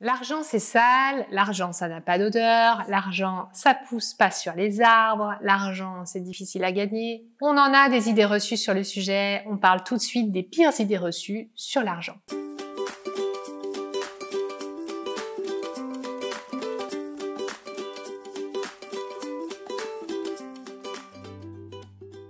L'argent, c'est sale, l'argent, ça n'a pas d'odeur, l'argent, ça pousse pas sur les arbres, l'argent, c'est difficile à gagner. On en a des idées reçues sur le sujet, on parle tout de suite des pires idées reçues sur l'argent.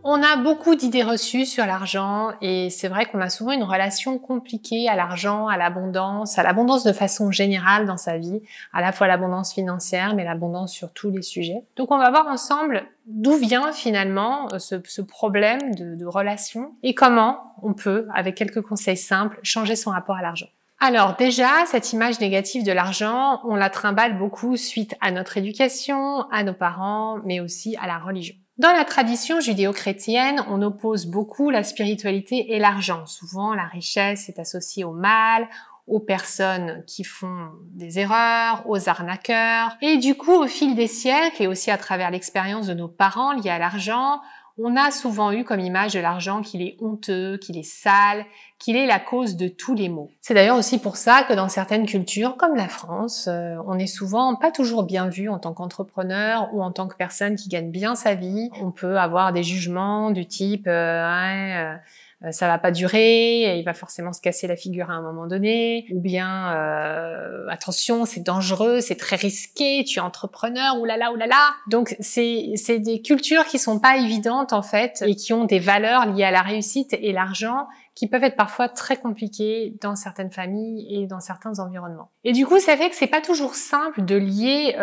On a beaucoup d'idées reçues sur l'argent et c'est vrai qu'on a souvent une relation compliquée à l'argent, à l'abondance de façon générale dans sa vie, à la fois l'abondance financière mais l'abondance sur tous les sujets. Donc on va voir ensemble d'où vient finalement ce problème de relation et comment on peut, avec quelques conseils simples, changer son rapport à l'argent. Alors déjà, cette image négative de l'argent, on la trimballe beaucoup suite à notre éducation, à nos parents, mais aussi à la religion. Dans la tradition judéo-chrétienne, on oppose beaucoup la spiritualité et l'argent. Souvent, la richesse est associée au mal, aux personnes qui font des erreurs, aux arnaqueurs. Et du coup, au fil des siècles et aussi à travers l'expérience de nos parents liés à l'argent, on a souvent eu comme image de l'argent qu'il est honteux, qu'il est sale, qu'il est la cause de tous les maux. C'est d'ailleurs aussi pour ça que dans certaines cultures, comme la France, on est souvent pas toujours bien vu en tant qu'entrepreneur ou en tant que personne qui gagne bien sa vie. On peut avoir des jugements du type ça va pas durer, il va forcément se casser la figure à un moment donné, ou bien attention, c'est dangereux, c'est très risqué, tu es entrepreneur, oulala, oulala. Donc c'est des cultures qui sont pas évidentes en fait et qui ont des valeurs liées à la réussite et l'argent qui peuvent être parfois très compliquées dans certaines familles et dans certains environnements. Et du coup, ça fait que c'est pas toujours simple de lier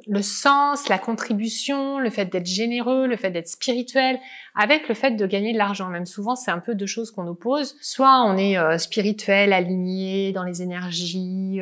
le sens, la contribution, le fait d'être généreux, le fait d'être spirituel, avec le fait de gagner de l'argent. Même souvent, c'est un peu deux choses qu'on oppose. Soit on est spirituel, aligné dans les énergies,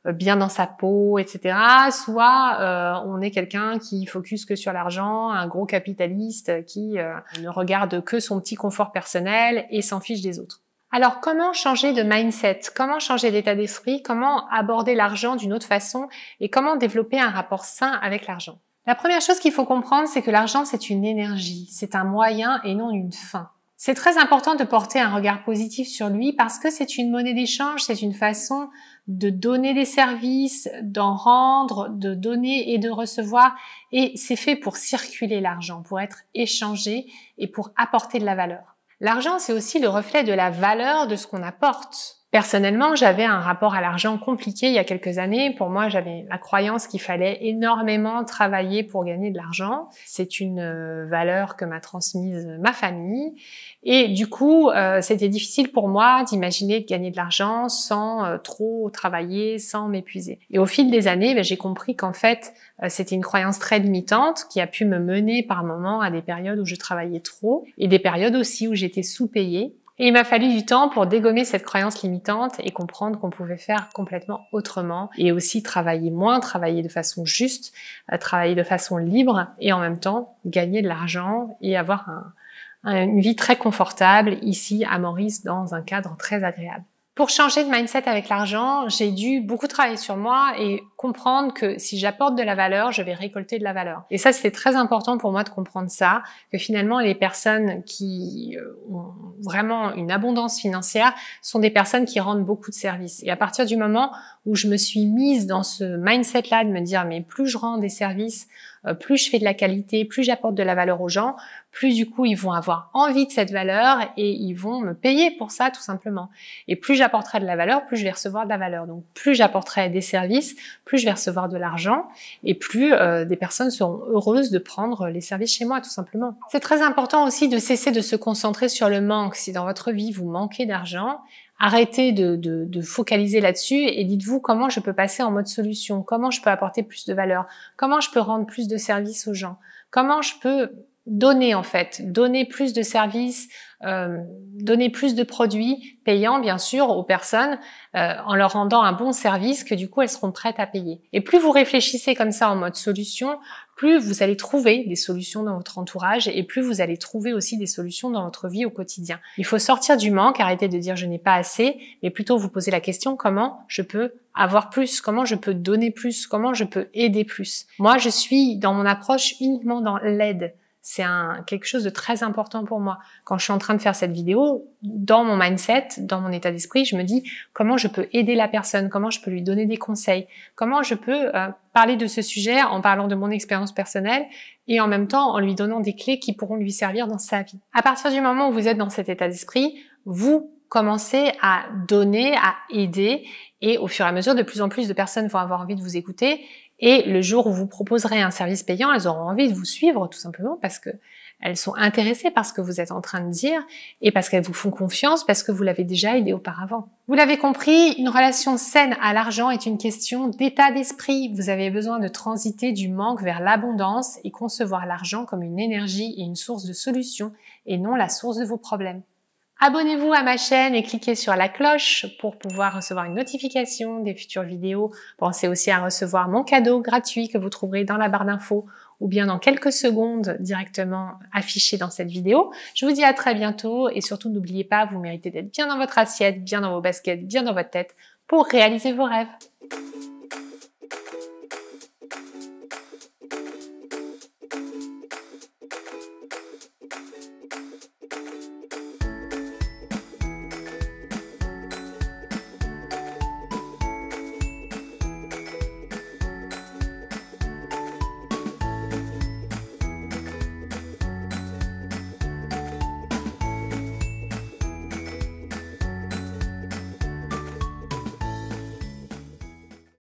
bien dans sa peau, etc. Soit on est quelqu'un qui focus que sur l'argent, un gros capitaliste qui ne regarde que son petit confort personnel et s'en fiche des autres. Alors comment changer de mindset? Comment changer d'état d'esprit? Comment aborder l'argent d'une autre façon? Et comment développer un rapport sain avec l'argent? La première chose qu'il faut comprendre, c'est que l'argent, c'est une énergie, c'est un moyen et non une fin. C'est très important de porter un regard positif sur lui parce que c'est une monnaie d'échange, c'est une façon de donner des services, d'en rendre, de donner et de recevoir. Et c'est fait pour circuler l'argent, pour être échangé et pour apporter de la valeur. L'argent, c'est aussi le reflet de la valeur de ce qu'on apporte. Personnellement, j'avais un rapport à l'argent compliqué il y a quelques années. Pour moi, j'avais la croyance qu'il fallait énormément travailler pour gagner de l'argent. C'est une valeur que m'a transmise ma famille. Et du coup, c'était difficile pour moi d'imaginer de gagner de l'argent sans trop travailler, sans m'épuiser. Et au fil des années, j'ai compris qu'en fait, c'était une croyance très limitante qui a pu me mener par moments à des périodes où je travaillais trop et des périodes aussi où j'étais sous-payée. Et il m'a fallu du temps pour dégommer cette croyance limitante et comprendre qu'on pouvait faire complètement autrement et aussi travailler moins, travailler de façon juste, travailler de façon libre et en même temps gagner de l'argent et avoir une vie très confortable ici à Maurice dans un cadre très agréable. Pour changer de mindset avec l'argent, j'ai dû beaucoup travailler sur moi et comprendre que si j'apporte de la valeur, je vais récolter de la valeur. Et ça, c'était très important pour moi de comprendre ça, que finalement, les personnes qui ont vraiment une abondance financière sont des personnes qui rendent beaucoup de services. Et à partir du moment où je me suis mise dans ce mindset-là de me dire, mais plus je rends des services, plus je fais de la qualité, plus j'apporte de la valeur aux gens, plus du coup ils vont avoir envie de cette valeur et ils vont me payer pour ça tout simplement. Et plus j'apporterai de la valeur, plus je vais recevoir de la valeur. Donc plus j'apporterai des services, plus je vais recevoir de l'argent et plus des personnes seront heureuses de prendre les services chez moi tout simplement. C'est très important aussi de cesser de se concentrer sur le manque. Si dans votre vie vous manquez d'argent, arrêtez de focaliser là-dessus et dites-vous comment je peux passer en mode solution, comment je peux apporter plus de valeur, comment je peux rendre plus de services aux gens, comment je peux donner en fait, donner plus de services, donner plus de produits payants bien sûr aux personnes en leur rendant un bon service que du coup elles seront prêtes à payer. Et plus vous réfléchissez comme ça en mode solution, plus vous allez trouver des solutions dans votre entourage et plus vous allez trouver aussi des solutions dans votre vie au quotidien. Il faut sortir du manque, arrêter de dire je n'ai pas assez, mais plutôt vous poser la question comment je peux avoir plus, comment je peux donner plus, comment je peux aider plus. Moi je suis dans mon approche uniquement dans l'aide. c'est quelque chose de très important pour moi. Quand je suis en train de faire cette vidéo, dans mon mindset, dans mon état d'esprit, je me dis comment je peux aider la personne, comment je peux lui donner des conseils, comment je peux parler de ce sujet en parlant de mon expérience personnelle et en même temps en lui donnant des clés qui pourront lui servir dans sa vie. À partir du moment où vous êtes dans cet état d'esprit, vous commencez à donner, à aider, et au fur et à mesure, de plus en plus de personnes vont avoir envie de vous écouter. Et le jour où vous proposerez un service payant, elles auront envie de vous suivre tout simplement parce que elles sont intéressées par ce que vous êtes en train de dire et parce qu'elles vous font confiance parce que vous l'avez déjà aidé auparavant. Vous l'avez compris, une relation saine à l'argent est une question d'état d'esprit. Vous avez besoin de transiter du manque vers l'abondance et concevoir l'argent comme une énergie et une source de solution et non la source de vos problèmes. Abonnez-vous à ma chaîne et cliquez sur la cloche pour pouvoir recevoir une notification des futures vidéos. Pensez aussi à recevoir mon cadeau gratuit que vous trouverez dans la barre d'infos ou bien dans quelques secondes directement affiché dans cette vidéo. Je vous dis à très bientôt et surtout n'oubliez pas, vous méritez d'être bien dans votre assiette, bien dans vos baskets, bien dans votre tête pour réaliser vos rêves.